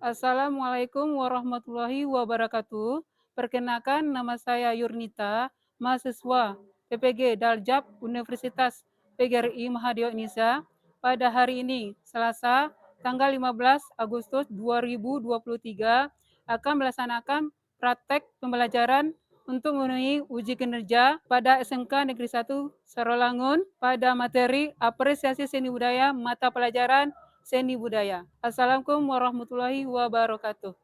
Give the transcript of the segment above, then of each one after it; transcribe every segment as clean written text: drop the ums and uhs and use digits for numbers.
Assalamualaikum warahmatullahi wabarakatuh. Perkenalkan, nama saya Yurnita, mahasiswa PPG Daljab Universitas PGRI Mahadio Indonesia. Pada hari ini, Selasa, tanggal 15 Agustus 2023, akan melaksanakan praktek pembelajaran untuk memenuhi uji kinerja pada SMK Negeri 1 Sarolangun pada materi apresiasi seni budaya mata pelajaran seni budaya. Assalamualaikum warahmatullahi wabarakatuh.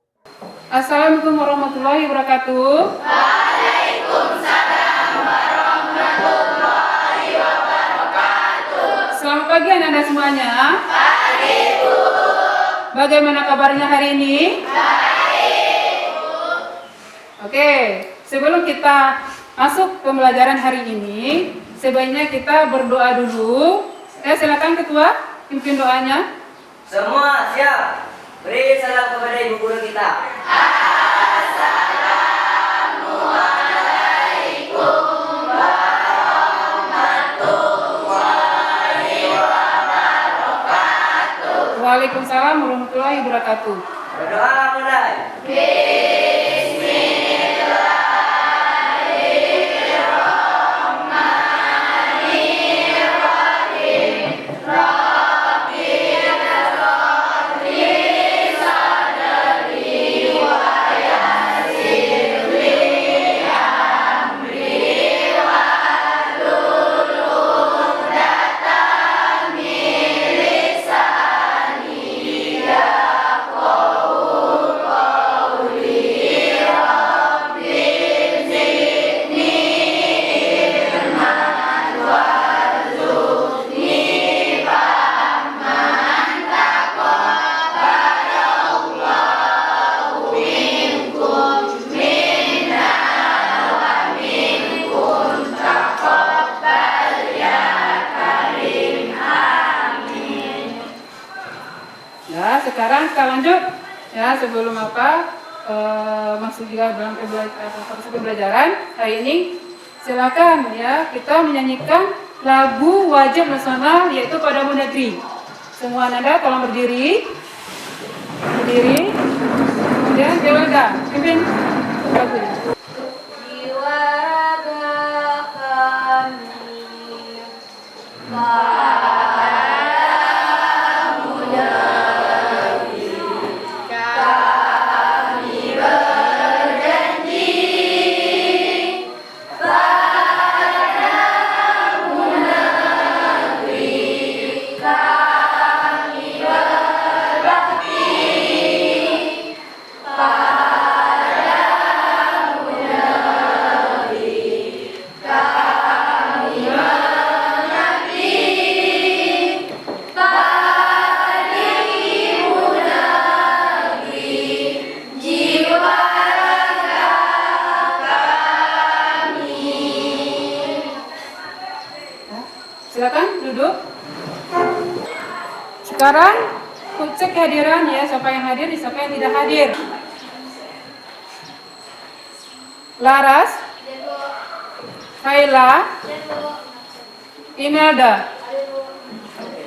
Assalamualaikum warahmatullahi wabarakatuh. Waalaikumsalam warahmatullahi wabarakatuh. Selamat pagi anak-anak semuanya. Pagi, Bu. Bagaimana kabarnya hari ini? Baik, Bu. Oke, sebelum kita masuk pembelajaran hari ini, sebaiknya kita berdoa dulu. Silakan Ketua, pimpin doanya. Semua siap. Beri salam kepada ibu guru kita. Assalamualaikum warahmatullahi wabarakatuh. Waalaikumsalam warahmatullahi wabarakatuh. Berdoa mulai. Ya, sekarang kita lanjut ya sebelum masuk juga dalam pembelajaran hari ini. Silakan ya kita menyanyikan lagu wajib nasional yaitu Padamu Negeri. Semua Anda tolong berdiri, kemudian Dewanda pimpin lagunya. Jiwa raga kami Silakan duduk. Sekarang cek kehadiran ya, siapa yang hadir, siapa yang tidak hadir. Laras, Kaila, Imelda,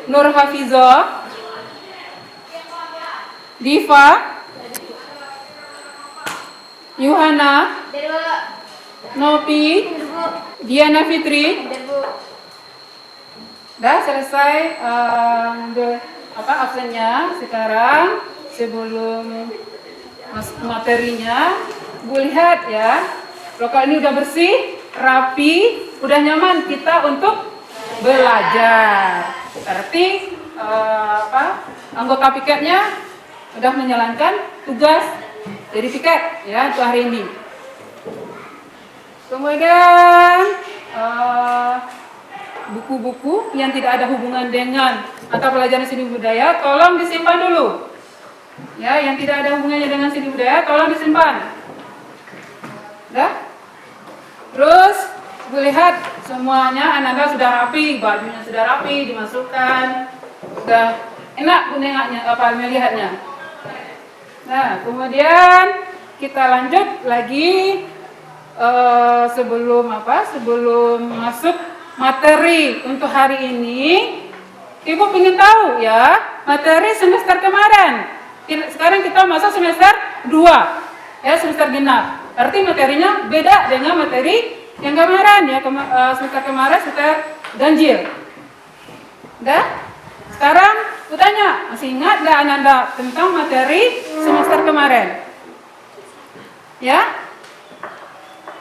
Nur Hafizah, Diva, Yuhana, Nopi, Diana Fitri. Dah selesai absennya. Sekarang sebelum masuk materinya, Bu lihat ya, lokal ini udah bersih, rapi, udah nyaman kita untuk belajar. Berarti anggota piketnya udah menjalankan tugas jadi piket ya untuk hari ini. Kemudian buku-buku yang tidak ada hubungan dengan mata pelajaran seni budaya tolong disimpan dulu. Ya, yang tidak ada hubungannya dengan seni budaya tolong disimpan. Dah? Terus lihat semuanya anak-anak sudah rapi, bajunya sudah rapi, dimasukkan. Sudah enak menengoknya melihatnya. Nah, kemudian kita lanjut lagi sebelum masuk materi untuk hari ini. Ibu ingin tahu ya materi semester kemarin Sekarang kita masuk semester 2, ya semester genap. Berarti materinya beda dengan materi yang kemarin ya, semester kemarin semester ganjil. Udah? Sekarang aku tanya, masih ingat gak Ananda tentang materi semester kemarin? Ya?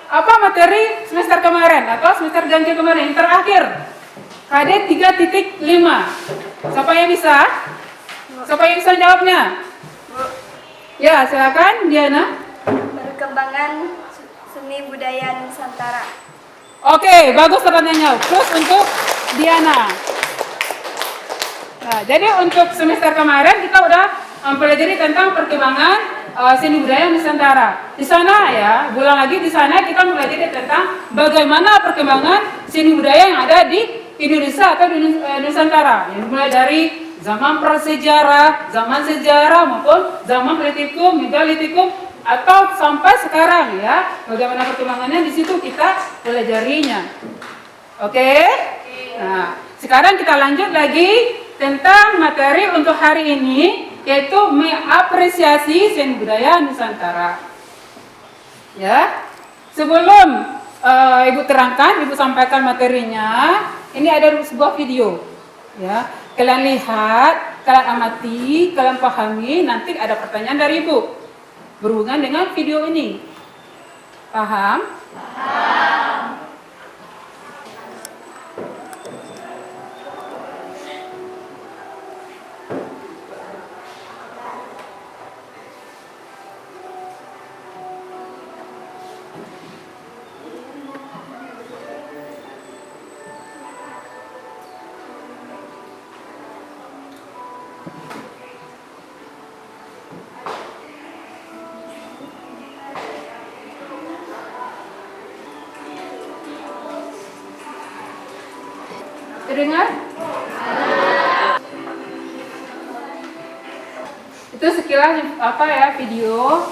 Apa materi semester kemarin atau semester ganjil kemarin yang terakhir? KD 3.5. Siapa yang bisa? Siapa yang bisa jawabnya? Ya, silakan Diana. Perkembangan seni budaya Nusantara. Oke, bagus pertanyaannya. Terus untuk Diana. Nah, jadi untuk semester kemarin kita udah mempelajari tentang perkembangan seni budaya Nusantara. Di sana ya, ulang lagi di sana kita mempelajari tentang bagaimana perkembangan seni budaya yang ada di Indonesia atau di Nusantara. Yang mulai dari zaman prasejarah, zaman sejarah maupun zaman politikum, megalitikum atau sampai sekarang ya. Bagaimana perkembangannya di situ kita pelajarinya. Oke? Nah, sekarang kita lanjut lagi tentang materi untuk hari ini, yaitu mengapresiasi seni budaya Nusantara. Ya, sebelum Ibu terangkan, Ibu sampaikan materinya, ini ada sebuah video. Ya, kalian lihat, kalian amati, kalian pahami, nanti ada pertanyaan dari Ibu berhubungan dengan video ini. Paham? Paham. Terdengar? Itu sekilas apa ya video.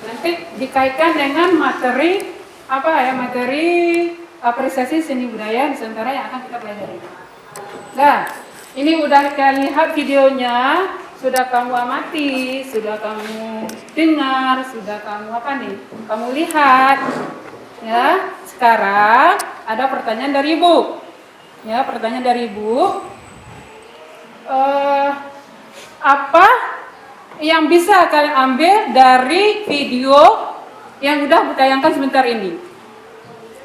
Nanti dikaitkan dengan materi apa ya, materi apresiasi seni budaya Nusantara yang akan kita pelajari. Nah, ini udah kalian lihat videonya, sudah kamu amati, sudah kamu dengar, sudah kamu apa nih? Kamu lihat. Ya, sekarang ada pertanyaan dari Ibu. Ya, pertanyaan dari Ibu. Apa yang bisa kalian ambil dari video yang udah ditayangkan sebentar ini?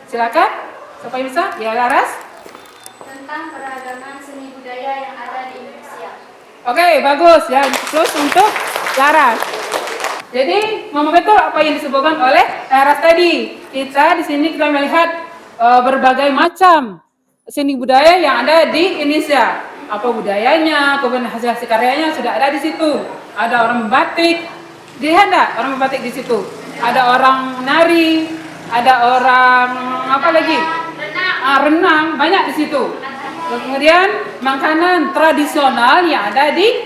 Silakan. Siapa yang bisa? Ya, Laras. Tentang keragaman seni budaya yang ada di Indonesia. Oke, bagus ya. Terus untuk Laras. Jadi, memang betul apa yang disebutkan oleh Laras tadi. Kita di sini kita melihat berbagai macam seni budaya yang ada di Indonesia. Apa budayanya, kemudian hasil karyanya sudah ada di situ. Ada orang membatik, dilihat enggak orang membatik di situ? Ada orang menari, ada orang apa lagi? Renang, banyak di situ. Kemudian makanan tradisional yang ada di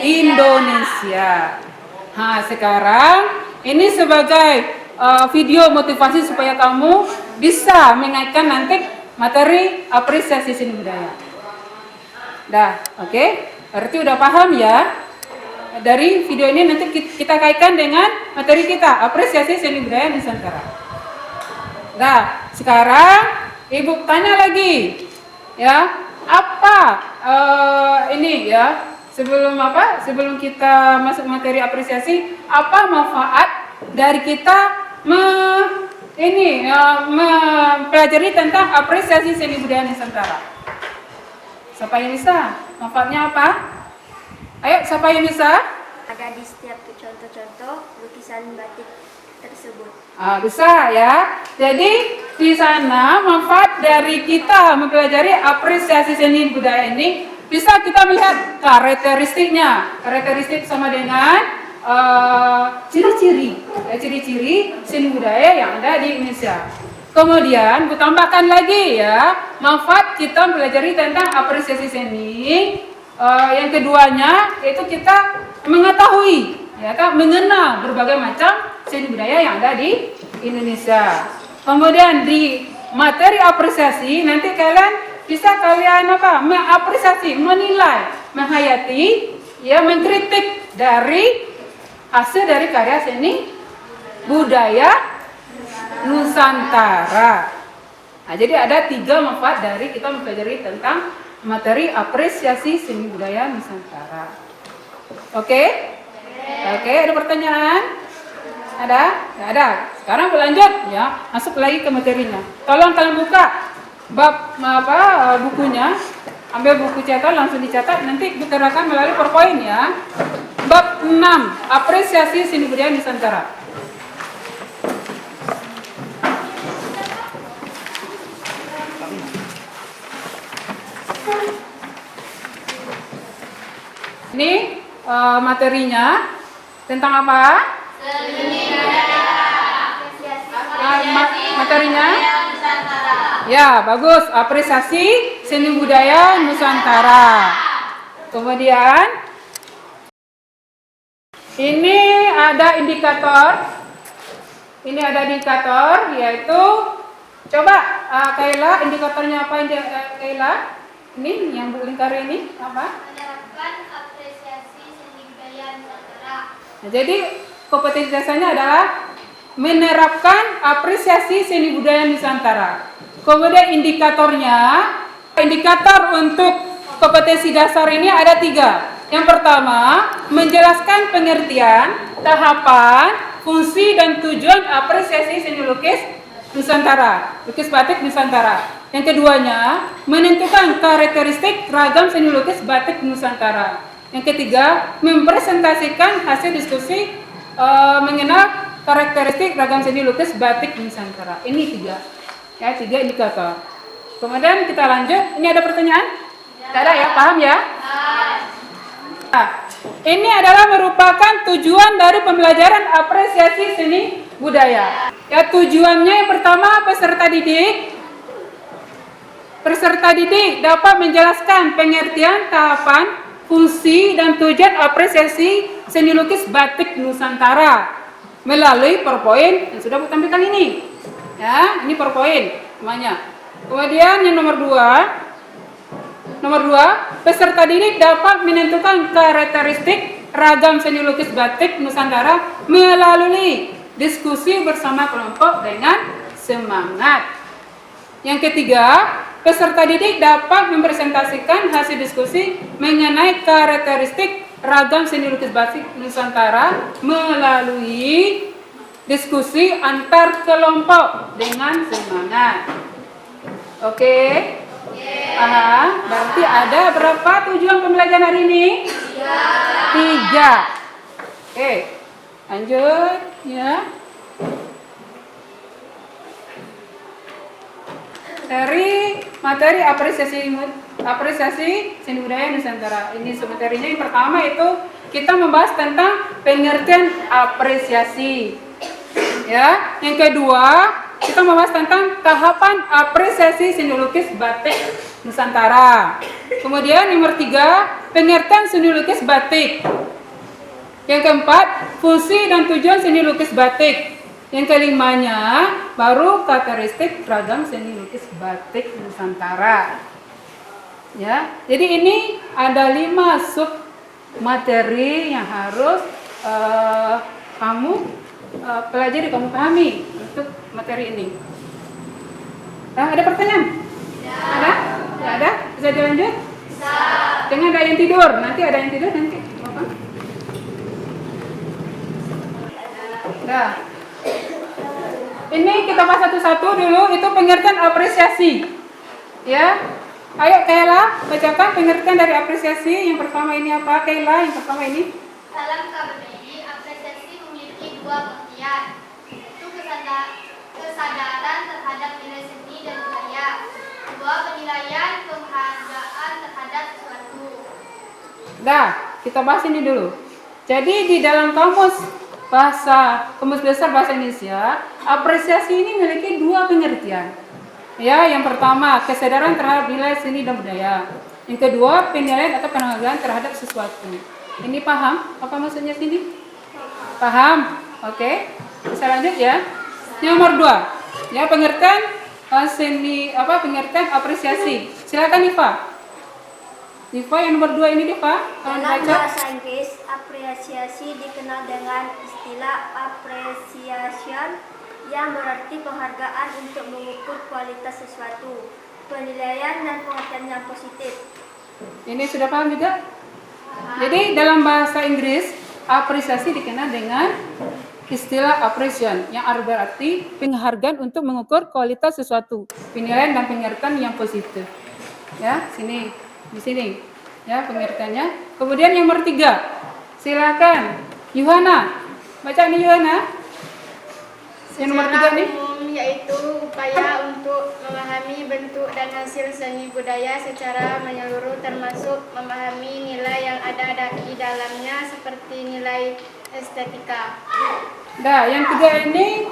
Indonesia. Nah, sekarang ini sebagai video motivasi supaya kamu bisa mengaitkan nanti materi apresiasi seni budaya. Dah, oke? Berarti udah paham ya? Dari video ini nanti kita kaitkan dengan materi kita, apresiasi seni budaya Nusantara. Nah, sekarang Ibu tanya lagi, ya, apa ini ya? Sebelum kita masuk materi apresiasi, apa manfaat dari kita mempelajari tentang apresiasi seni budaya Nusantara? Siapa yang bisa? Manfaatnya apa? Ayo, siapa yang bisa? Ada di setiap contoh-contoh lukisan batik tersebut. Bisa ya. Jadi di sana manfaat dari kita mempelajari apresiasi seni budaya ini, bisa kita melihat karakteristiknya. Karakteristik sama dengan ciri-ciri seni budaya yang ada di Indonesia. Kemudian ditambahkan lagi ya, manfaat kita mempelajari tentang apresiasi seni. Yang keduanya yaitu kita mengetahui, ya kan, mengenal berbagai macam seni budaya yang ada di Indonesia. Kemudian di materi apresiasi nanti kalian bisa mengapresiasi, menilai menghayati, ya mengkritik dari hasil dari karya seni budaya Nusantara. Nah, jadi ada 3 manfaat dari kita mempelajari tentang materi apresiasi seni budaya Nusantara. Oke? Oke, ada pertanyaan? Ada? Nggak ada. Sekarang berlanjut ya, masuk lagi ke materinya. Tolong kalian buka bab bukunya, ambil buku cetak langsung dicatat, nanti dikerjakan melalui PowerPoint ya. Bab 6, apresiasi seni budaya Nusantara. Ini materinya tentang apa? Seni budaya. Materinya? Ya, bagus. Apresiasi seni budaya Nusantara. Kemudian ini ada indikator. Ini ada indikator, yaitu coba Kaila, indikatornya apa Kaila? Ini yang lingkar ini apa? Menerapkan apresiasi seni budaya Nusantara. Nah, jadi kompetensi dasarnya adalah menerapkan apresiasi seni budaya Nusantara. Kemudian indikatornya, indikator untuk kompetensi dasar ini ada 3. Yang pertama, menjelaskan pengertian, tahapan, fungsi dan tujuan apresiasi seni lukis Nusantara, lukis batik Nusantara. Yang keduanya, menentukan karakteristik ragam seni lukis batik Nusantara. Yang ketiga, mempresentasikan hasil diskusi mengenal karakteristik ragam seni lukis batik Nusantara. Ini 3, ya 3 indikator. Kemudian kita lanjut. Ini ada pertanyaan? Tidak ada ya, paham ya? Nah, ini adalah merupakan tujuan dari pembelajaran apresiasi seni budaya. Ya, tujuannya yang pertama, peserta didik dapat menjelaskan pengertian, tahapan, fungsi dan tujuan apresiasi seni lukis batik Nusantara melalui PowerPoint yang sudah Bu tampilkan ini. Ya, ini PowerPoint namanya. Kemudian yang nomor 2, peserta didik dapat menentukan karakteristik ragam seni lukis batik Nusantara melalui diskusi bersama kelompok dengan semangat. Yang ketiga, peserta didik dapat mempresentasikan hasil diskusi mengenai karakteristik ragam seni lukis batik Nusantara melalui diskusi antar kelompok dengan semangat. Oke? Berarti ada berapa tujuan pembelajaran hari ini? 3. Oke, lanjut ya. Dari materi apresiasi seni budaya Nusantara. Ini materinya yang pertama itu kita membahas tentang pengertian apresiasi. Ya, yang kedua kita membahas tentang tahapan apresiasi seni lukis batik Nusantara. Kemudian nomor 3, pengertian seni lukis batik. Yang keempat, fungsi dan tujuan seni lukis batik. Yang kelimanya, baru karakteristik ragam seni lukis batik Nusantara. Ya, jadi ini ada 5 sub materi yang harus kamu pelajari, kamu pahami untuk materi ini. Ada pertanyaan? Ya. Ada? Ya ada? Bisa dilanjut? Bisa. Jangan ada yang tidur. Nanti ada yang tidur nanti. Apa? Nah. Ini kita bahas satu-satu dulu. Itu pengertian apresiasi. Ya. Ayo Kaila, bacakan pengertian dari apresiasi. Yang pertama ini apa? Kaila, yang pertama ini. Dalam KBBI, apresiasi memiliki 2 pengertian, yaitu kesadaran terhadap nilai seni dan budaya, 2 penilaian penghargaan terhadap sesuatu. Dah, kita bahas ini dulu. Jadi di dalam kamus besar bahasa Indonesia, apresiasi ini memiliki 2 pengertian. Ya, yang pertama kesadaran terhadap nilai seni dan budaya. Yang kedua penilaian atau penghargaan terhadap sesuatu. Ini paham? Apa maksudnya sini? Paham? Oke. Bisa lanjut ya. Nomor 2. Ya, pengertian pengertian apresiasi. Silakan Iva. Diva yang nomor 2 ini Diva, kalau Dalam dibaca. bahasa Inggris, apresiasi dikenal dengan istilah appreciation yang berarti penghargaan untuk mengukur kualitas sesuatu, penilaian dan pengertian yang positif. Ini sudah paham juga? Jadi dalam bahasa Inggris, apresiasi dikenal dengan istilah appreciation yang berarti penghargaan untuk mengukur kualitas sesuatu, penilaian dan pengertian yang positif. Ya, di sini. Ya, pengertiannya. Kemudian yang nomor 3. Silakan. Yuhana. Baca nih Yuhana. Yang nomor 3 nih. Umum yaitu upaya untuk memahami bentuk dan hasil seni budaya secara menyeluruh termasuk memahami nilai yang ada di dalamnya seperti nilai estetika. Nah, yang 3 ini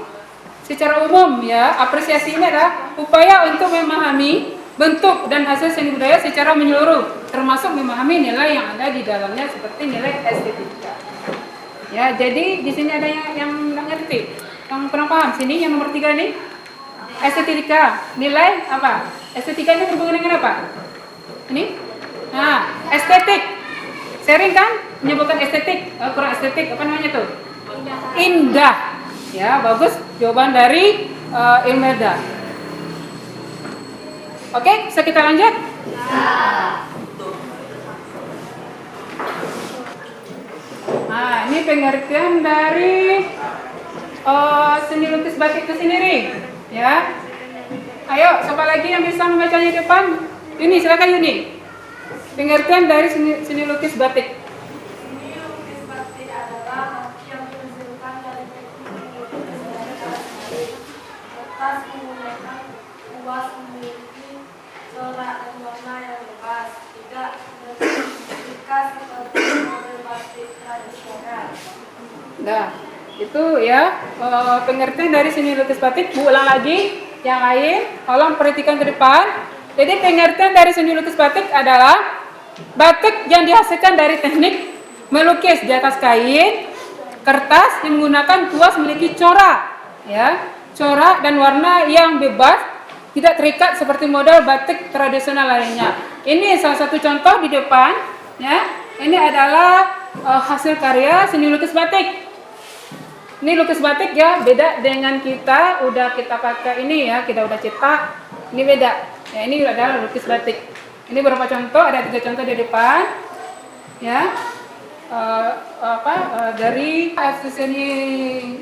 secara umum ya, apresiasi ini adalah upaya untuk memahami bentuk dan hasil seni budaya secara menyeluruh termasuk memahami nilai yang ada di dalamnya seperti nilai estetika. Ya, jadi di sini ada yang nggak ngerti. Yang kurang paham sini yang nomor 3 nih estetika nilai apa? Estetika ini berhubungan dengan apa? Ini? Nah, estetik. Sering kan menyebutkan estetik, kurang estetik apa namanya tuh? Indah. Ya, bagus jawaban dari Ilmeda. Oke, bisa kita lanjut? Nah, ini pengertian dari seni lukis batik itu sendiri, ya. Ayo, siapa lagi yang bisa membacanya di depan? Yuni, silakan Yuni. Pengertian dari seni lukis batik. Seni lukis batik adalah yang dihasilkan dari teknik melukis kertas menggunakan kuas memiliki corak dan warna yang bebas, tidak bertikas seperti model batik tradisional. Nah, itu ya pengertian dari seni lukis batik. Bu ulang lagi yang lain, tolong perhatikan ke depan. Jadi pengertian dari seni lukis batik adalah batik yang dihasilkan dari teknik melukis di atas kain, kertas yang menggunakan kuas memiliki corak, ya, corak dan warna yang bebas, tidak terikat seperti model batik tradisional lainnya. Ini salah satu contoh di depan, ya. Ini adalah hasil karya seni lukis batik. Ini lukis batik ya, beda dengan kita pakai ini ya, kita udah cetak. Ini beda. Ya, ini adalah lukis batik. Ini beberapa contoh, ada 3 contoh di depan. Ya. Dari hasil seni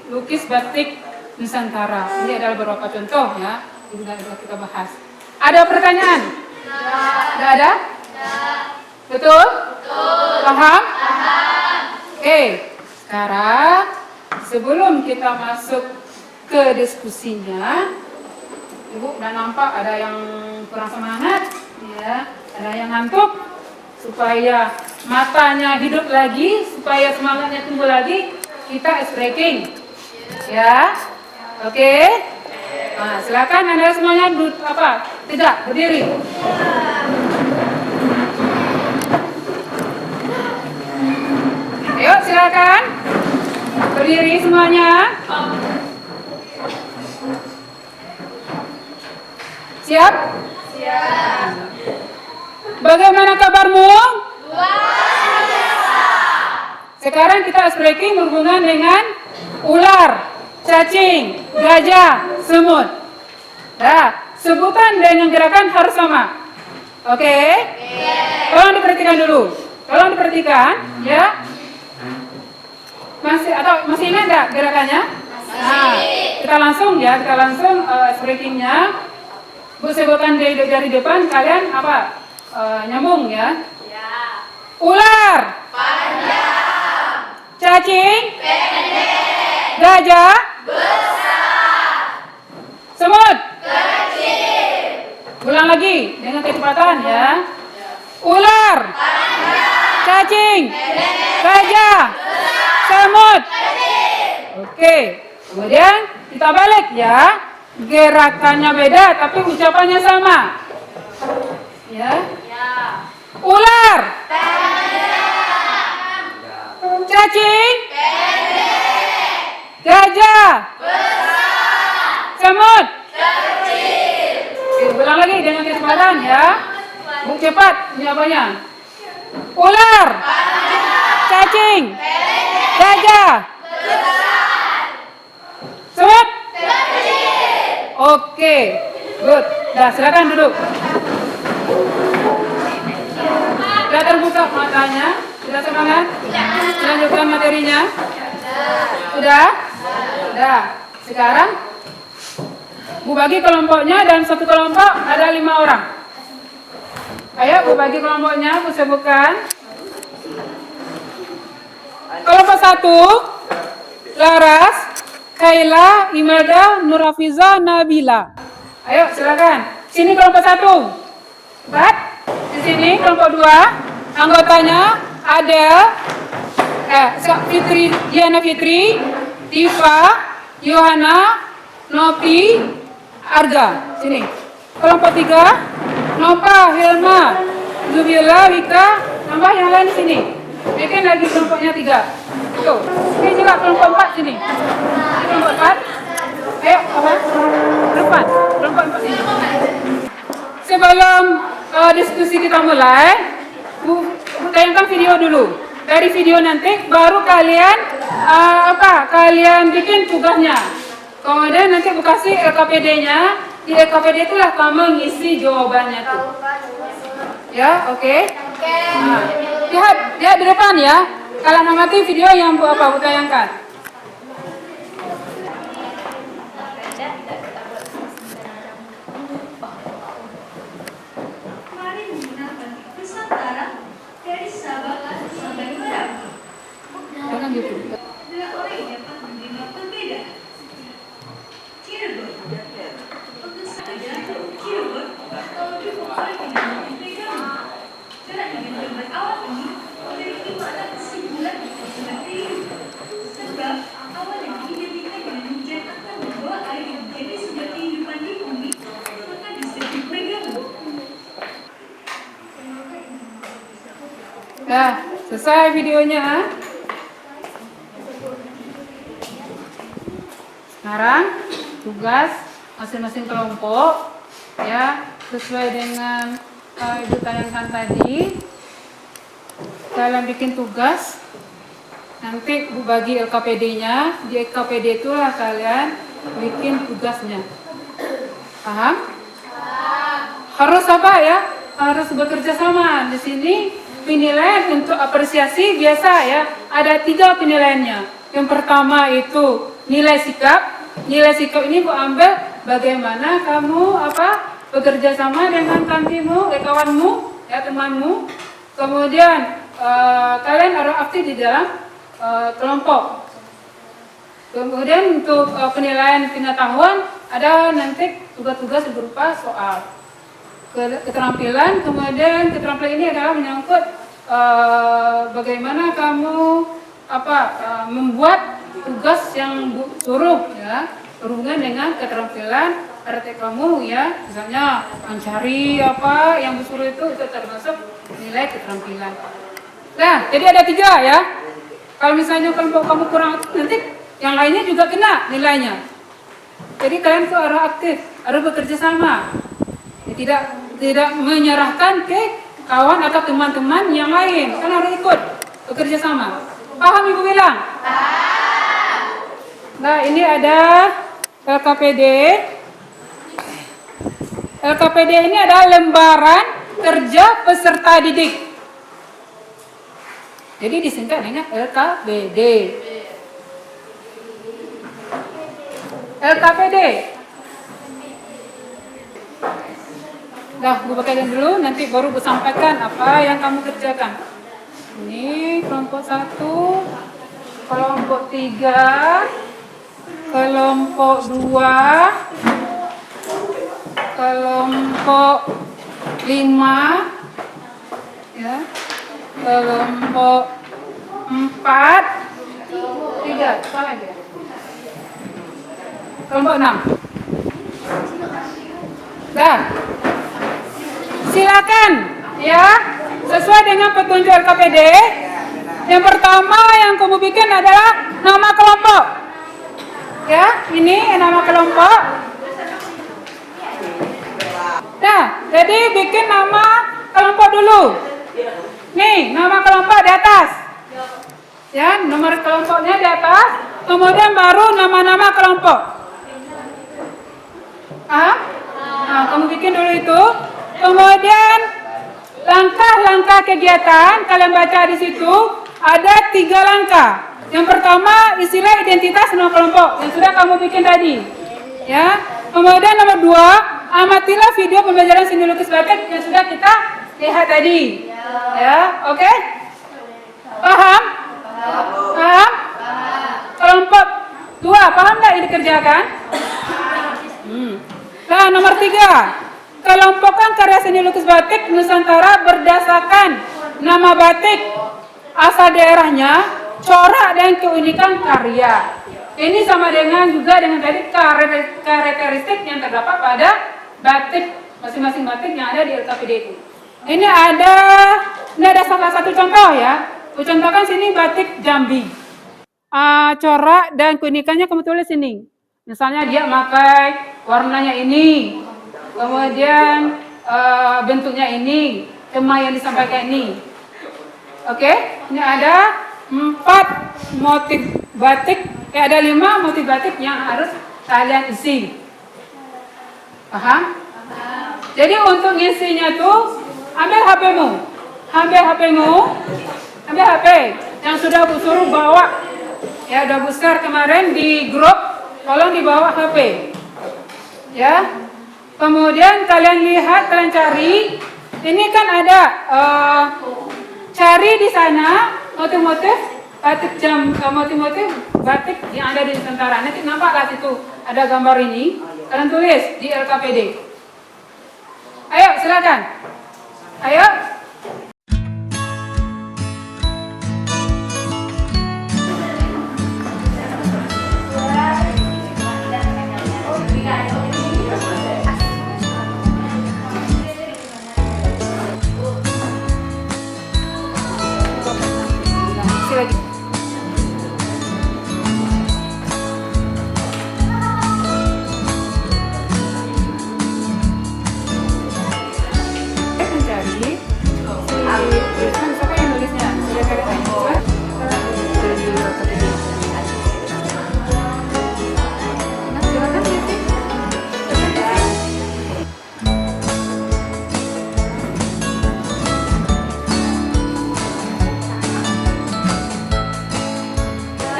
lukis batik Nusantara. Ini adalah beberapa contoh ya, yang sudah kita bahas. Ada pertanyaan? Tidak ada? Betul? Paham? Oke, sekarang sebelum kita masuk ke diskusinya, Ibu udah nampak ada yang kurang semangat, ya, ada yang ngantuk, supaya matanya hidup lagi, supaya semangatnya tumbuh lagi, kita ice breaking, ya, oke? Nah, silakan Anda semuanya tidak berdiri. Ayo silakan berdiri semuanya. Siap? Siap. Bagaimana kabarmu? Luar biasa. Sekarang kita ice breaking berhubungan dengan ular, cacing, gajah, semut. Nah, sebutan dengan gerakan harus sama. Oke? Tolong diperhatikan dulu. Tolong diperhatikan, ya. Masih ingat nggak gerakannya? Nah, kita langsung ice breakingnya. Bu sebutkan dari depan, kalian nyambung ya? Ular. Panjang. Cacing. Pendek. Gajah. Besar. Semut. Kecil. Ulang lagi dengan kecepatan ya. Ular. Panjang. Cacing. Pendek. Gajah. Besar. Semut. Kecil. Oke. Kemudian kita balik ya. Gerakannya beda tapi ucapannya sama. Ya. Ular. Panjang. Cacing. Pendek. Gajah. Besar. Semut. Kecil. Oke, ulang lagi dengan kecepatan ya. Bu cepat jawabannya. Ular. Cacing. Gajah. Semut. Oke, good. Dah, silakan duduk. Sudah terbuka matanya? Sudah semangat? Lanjutkan materinya? Sudah? Sudah. Sekarang Bu bagi kelompoknya, dan satu kelompok ada 5 orang. Ayo Bu bagi kelompoknya, Bu sebutkan. Kelompok 1, Laras, Kaila, Imelda, Nurafiza, Nabila. Ayo silakan. Sini kelompok 1. Cepat. Di sini kelompok 2. Anggotanya Adel, Fitri, Diana Fitri, Tifa, Yohana, Nopi, Arga. Sini. Kelompok 3, Nova, Hilma, Zubila, Wika, tambah yang lain di sini. Bikin lagi kelompoknya 3. Tuh. Ini juga kelompok 4 sini. Ini kelompok 4. Ayo, apa? Depan. Kelompok 4 sini. Sebelum diskusi kita mulai, Bu tayangkan video dulu. Dari video nanti baru kalian kalian bikin tugasnya. Kemudian nanti Bu kasih LKPD-nya. Di LKPD itulah kamu ngisi jawabannya tuh. Ya, oke. Nah, lihat di depan ya. Kalian amati video yang Bu tayangkan. Mari menggunakan Nusantara dari Sabang sampai Merauke. Jangan gitu. Bila orang dapat menerima perbedaan. Cirebon. Untuk saya, Cirebon kalau dipukul dengan pegang. Jarak dengan gambar awal ini memiliki makna kesimpulan seperti itu. Sebab awal yang diidentikan dengan hujan akan membawa air yang menjadi sumber kehidupan di bumi, maka disebut megabun. Nah, selesai videonya. Sekarang tugas masing-masing kelompok ya, sesuai dengan Ibu tayangkan tadi. Kalian bikin tugas. Nanti Bu bagi LKPD-nya. Di LKPD itulah kalian bikin tugasnya. Paham? Harus apa ya? Harus bekerja sama. Di sini penilaian untuk apresiasi biasa ya. Ada 3 penilaiannya. Yang pertama itu nilai sikap. Nilai sikap ini Bu ambil bagaimana kamu bekerja sama dengan kantimu, kawanmu, ya temanmu. Kemudian kalian harus aktif di dalam kelompok. Kemudian untuk penilaian pengetahuan ada nanti tugas-tugas berupa soal keterampilan. Kemudian keterampilan ini adalah menyangkut bagaimana kamu membuat tugas yang suruh ya, berhubungan dengan keterampilan RT kamu ya, misalnya mencari yang disuruh itu termasuk nilai keterampilan. Nah, jadi ada 3 ya. Kalau misalnya kelompok kamu kurang aktif, nanti yang lainnya juga kena nilainya. Jadi kalian tuh harus aktif, harus bekerja sama. Tidak menyerahkan ke kawan atau teman-teman yang lain, kan harus ikut bekerja sama. Paham Ibu bilang? Paham. Nah, ini ada LKPD. LKPD ini adalah lembaran kerja peserta didik. Jadi disingkat dengan LKPD. LKPD. Dah, Bu pakaikan dulu, nanti baru Bu sampaikan apa yang kamu kerjakan. Ini kelompok 1, kelompok 3, kelompok 2, kelompok 5, ya, kelompok 4, 3, apa lagi? Kelompok 6. Dah. Silakan ya, sesuai dengan petunjuk LKPD. Yang pertama yang kamu bikin adalah nama kelompok. Ya, ini nama kelompok. Nah, jadi bikin nama kelompok dulu. Nih, nama kelompok di atas. Ya, nomor kelompoknya di atas. Kemudian baru nama-nama kelompok. Nah, kamu bikin dulu itu. Kemudian langkah-langkah kegiatan kalian baca di situ ada 3 langkah. Yang pertama istilah identitas nama kelompok yang sudah kamu bikin tadi. Ya. Kemudian nomor 2, amatilah video pembelajaran seni lukis batik yang sudah kita lihat tadi. Ya, oke? Paham? Paham? Kelompok 2, paham nggak ini dikerjakan? Nah, nomor 3, kelompokkan karya seni lukis batik Nusantara berdasarkan nama batik, asal daerahnya, corak dan keunikan karya. Ini sama dengan juga dengan tadi karakteristik yang terdapat pada batik masing-masing batik yang ada di LKPD itu. Ini ada salah satu contoh ya. Contohkan sini batik Jambi. Corak dan keunikannya kamu tulis sini. Misalnya dia pakai warnanya ini, kemudian bentuknya ini, tema yang disampaikan ini. Oke, ini ada 4 motif batik, ada 5 motif batik yang harus kalian isi. Paham? Jadi untuk ngisinya tuh ambil HP-mu, ambil HP yang sudah Bu suruh bawa, ya udah Bu share kemarin di grup, tolong dibawa HP, ya. Kemudian kalian lihat, kalian cari, ini kan ada cari di sana motif-motif batik motif-motif batik yang ada di Nusantara. Nanti nampaklah situ ada gambar ini. Kalian tulis di LKPD. Ayo silakan. Ayo.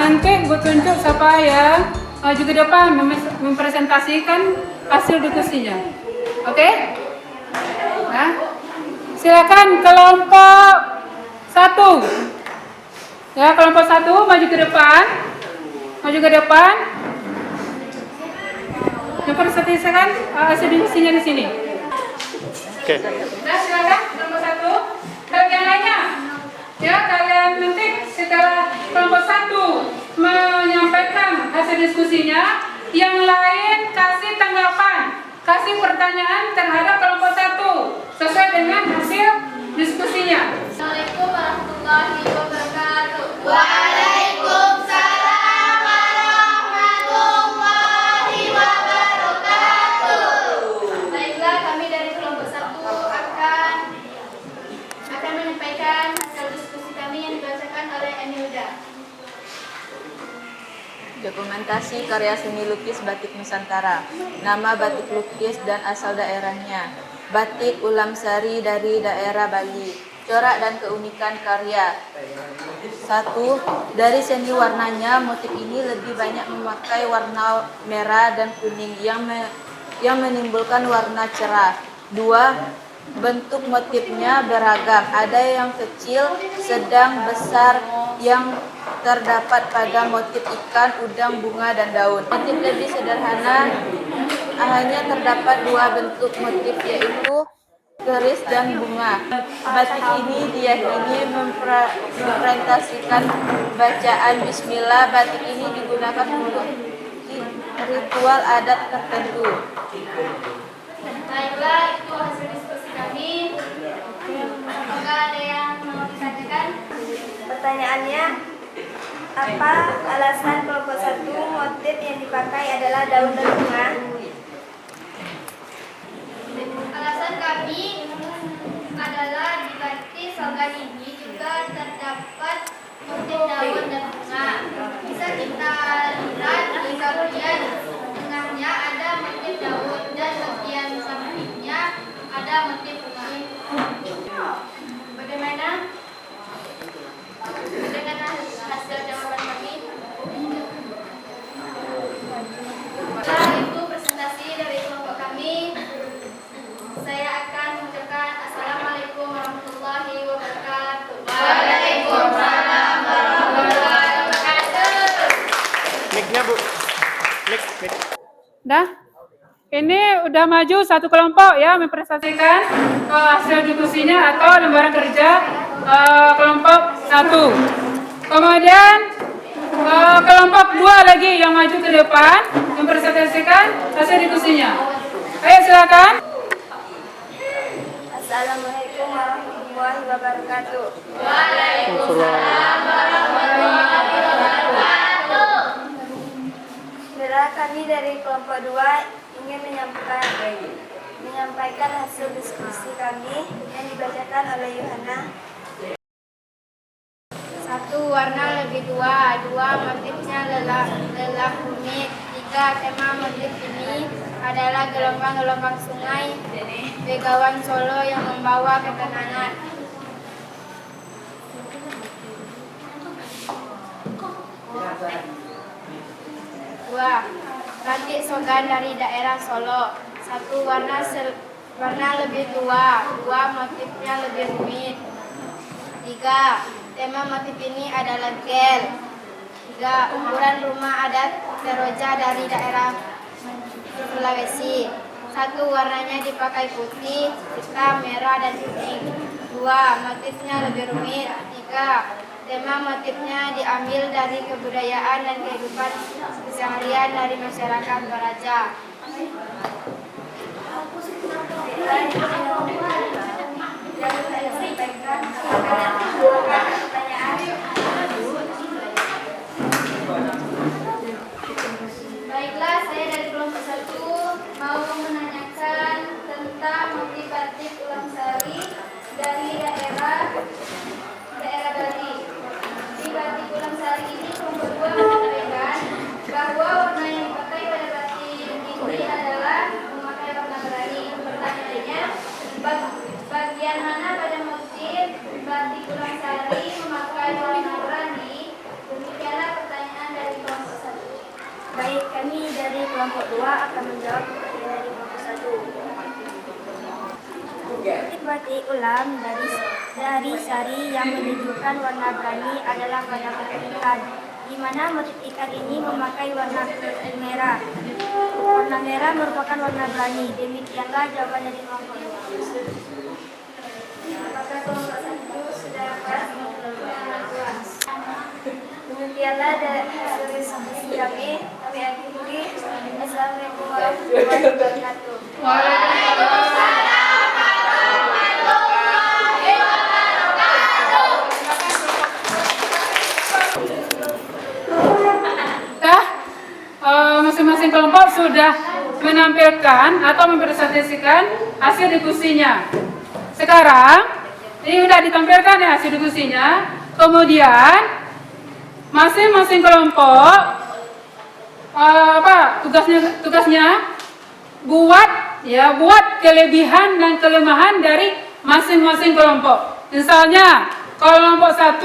Nanti Bu tunjuk siapa ya maju ke depan mempresentasikan hasil diskusinya. Oke? Nah, silakan kelompok 1. Ya, kelompok 1 maju ke depan. Maju ke depan. Mempresentasikan hasil diskusinya di sini. Oke. Nah, silakan kelompok 1. Yang lainnya. Ya, kalian nanti setelah kelompok 1 menyampaikan hasil diskusinya, yang lain kasih tanggapan, kasih pertanyaan terhadap kelompok 1 sesuai dengan hasil diskusinya. Assalamualaikum warahmatullahi wabarakatuh. Waalaikumsalam warahmatullahi wabarakatuh. Baiklah, kami dari kelompok 1 akan menyampaikan hasil diskusi kami yang dibacakan oleh Emilda. Dokumentasi karya seni lukis batik Nusantara. Nama batik lukis dan asal daerahnya. Batik Ulam Sari dari daerah Bali. Corak dan keunikan karya. 1. Dari seni warnanya, motif ini lebih banyak memakai warna merah dan kuning yang menimbulkan warna cerah. 2. Bentuk motifnya beragam, ada yang kecil, sedang, besar, yang terdapat pada motif ikan, udang, bunga, dan daun. Motif lebih sederhana, hanya terdapat 2 bentuk motif, yaitu keris dan bunga. Batik ini diyakini mempresentasikan bacaan Bismillah. Batik ini digunakan untuk ritual adat tertentu. Baiklah, itu hasil diskusi kami. Apakah ada yang mau ditanyakan? Pertanyaannya, apa alasan kelompok 1 motif yang dipakai adalah daun dan bunga? Alasan kami adalah di batik Salgan ini Dah? Ini udah maju satu kelompok ya mempresentasikan hasil diskusinya atau lembaran kerja kelompok 1. Kemudian kelompok 2 lagi yang maju ke depan mempresentasikan hasil diskusinya. Ayo silakan. Assalamualaikum warahmatullahi wabarakatuh. Kami dari kelompok 2 ingin menyampaikan hasil diskusi kami yang dibacakan oleh Yohana. 1. Warna lebih 2. 2. Motifnya lelah rumit. 3. Tema motif ini adalah gelombang-gelombang sungai Begawan Solo yang membawa ketenangan. 2. Batik Sogan dari daerah Solo. 1. Warna lebih tua. 2. Motifnya lebih rumit. 3. Tema motif ini adalah gel. 3. Ukuran rumah adat Teroja dari daerah Sulawesi. 1. Warnanya dipakai putih, hitam, merah, dan kuning. 2. Motifnya lebih rumit. 3. Tema motifnya diambil dari kebudayaan dan kehidupan keseharian dari masyarakat Toraja. Baiklah, saya dari kelompok 1 mau menanyakan tentang motif batik Ulam Sari dari daerah Bali. Di batik Ulam Sari ini kelompok 2 menyampaikan bahwa warna yang dipakai pada batik ini adalah memakai warna berani. Pertanyaannya, bagian mana pada motif batik Ulam Sari memakai warna berani? Demikianlah pertanyaan dari kelompok 1. Baik, kami dari kelompok 2 akan menjawab pertanyaan dari kelompok 1. Motif batik ulam dari sari yang menunjukkan warna berani adalah pada motif ikan, di mana motif ikan ini memakai warna merah. Warna merah merupakan warna berani. Demikianlah jawaban dari kelompok 2. Apakah kelompok 1 sudah dapat? Demikianlah dari hasil diskusi kami. Kami akhiri. Assalamualaikum warahmatullahi wabarakatuh. Masing-masing kelompok sudah menampilkan atau mempresentasikan hasil diskusinya. Sekarang ini sudah ditampilkan ya hasil diskusinya. Kemudian masing-masing kelompok tugasnya buat kelebihan dan kelemahan dari masing-masing kelompok. Misalnya kelompok 1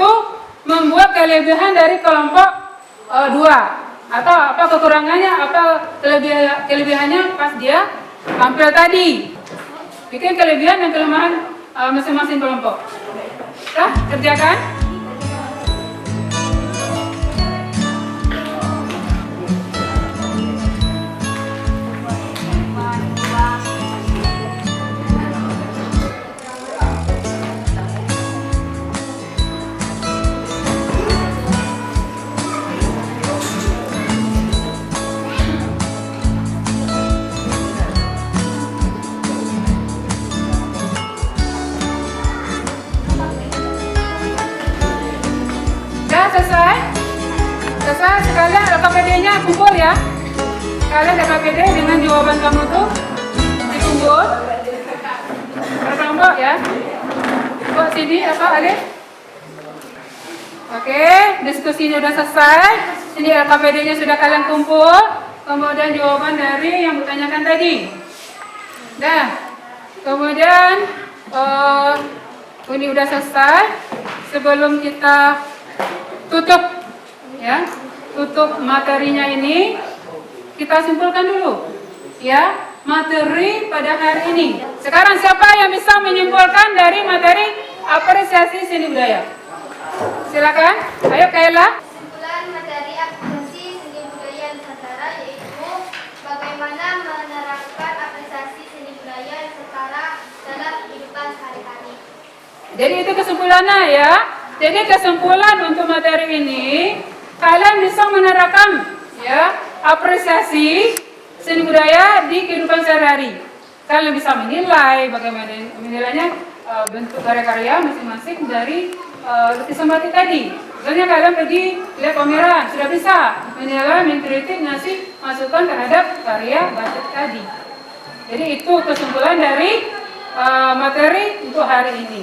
membuat kelebihan dari kelompok 2. Atau apa kekurangannya, apa kelebihannya pas dia tampil tadi. Bikin kelebihan dan kelemahan masing-masing kelompok. Kerjakan. Selesai, sekalian LKPD-nya kumpul ya. Kalian LKPD dengan jawaban kamu tuh dikumpul berkelompok ya. Buat sini apa Alif? Oke, diskusinya sudah selesai. Ini LKPD-nya sudah kalian kumpul. Kemudian jawaban dari yang ditanyakan tadi. Nah, kemudian ini udah selesai. Sebelum kita tutup materinya ini, kita simpulkan dulu ya materi pada hari ini. Sekarang siapa yang bisa menyimpulkan dari materi apresiasi seni budaya? Silakan, ayo Kaila. Kesimpulan materi apresiasi seni budaya Nusantara yaitu Jadi itu kesimpulannya ya. Jadi kesimpulan untuk materi ini, kalian bisa menerapkan ya apresiasi seni budaya di kehidupan sehari-hari. Kalian bisa menilai bagaimana menilainya bentuk karya-karya masing-masing dari lukisan batik tadi. Misalnya kalian pergi lihat pameran, sudah bisa menilai, mengkritik, ngasih masukan terhadap karya batik tadi. Jadi itu kesimpulan dari materi untuk hari ini.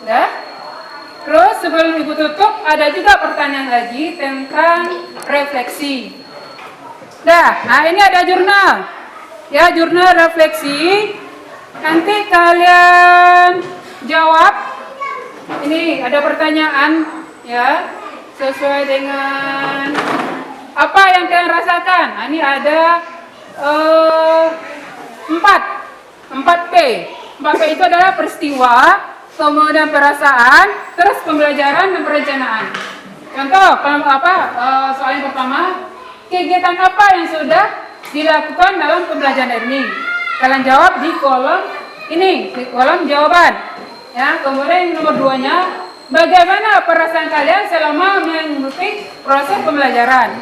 Ya. Terus sebelum ibu tutup ada juga pertanyaan lagi tentang refleksi. Nah ini ada jurnal. Ya, jurnal refleksi. Nanti kalian jawab. Ini ada pertanyaan ya, sesuai dengan apa yang kalian rasakan. Nah, ini ada 4 P. 4 P itu adalah peristiwa, kemudian perasaan, terus pembelajaran dan perencanaan. Contoh, soal yang pertama, kegiatan apa yang sudah dilakukan dalam pembelajaran ini? Kalian jawab di kolom ini, di kolom jawaban. Ya, kemudian yang nomor 2-nya, bagaimana perasaan kalian selama mengikuti proses pembelajaran?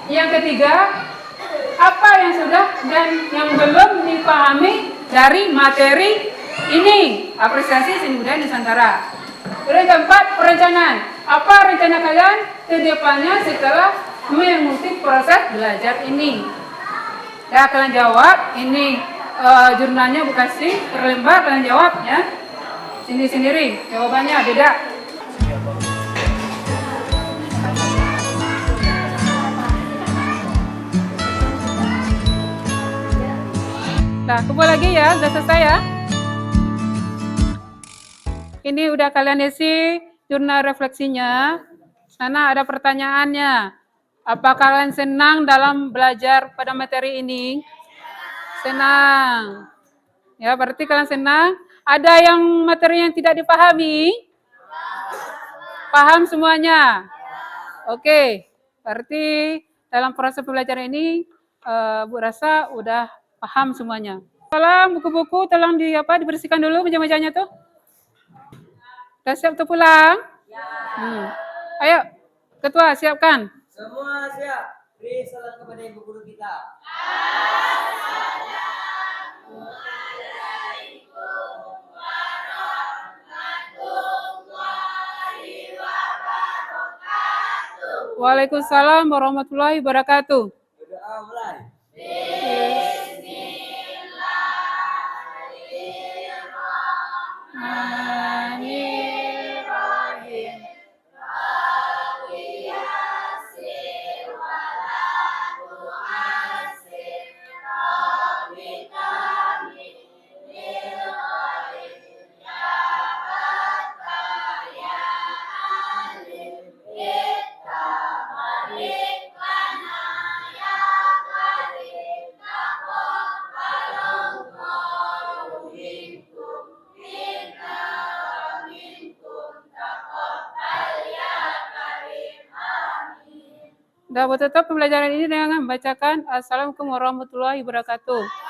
Yang ketiga, apa yang sudah dan yang belum dipahami dari materi ini, apresiasi seni budaya Nusantara. Kemudian keempat, perencanaan. Apa rencana kalian ke depannya setelah mengikuti proses belajar ini? Ya, kalian jawab. Ini jurnalnya bukan sih per lembar, kalian jawab ya. Sendiri-sendiri, jawabannya beda. Nah, kumpul lagi ya, udah selesai ya. Ini udah kalian isi jurnal refleksinya. Sana ada pertanyaannya. Apa kalian senang dalam belajar pada materi ini? Senang. Ya, berarti kalian senang. Ada yang materi yang tidak dipahami? Paham semuanya? Oke. Berarti dalam proses pembelajaran ini Bu rasa udah paham semuanya. Tolong buku-buku tolong dibersihkan dulu meja-mejanya tuh. Udah siap untuk pulang? Ya. Ayo, Ketua siapkan. Semua siap. Beri salam kepada ibu guru kita. Waalaikumsalam warahmatullahi wabarakatuh. Berdoa mulai. Bismillahirrahmanirrahim. Dah tutup pembelajaran ini dengan membacakan Assalamualaikum warahmatullahi wabarakatuh.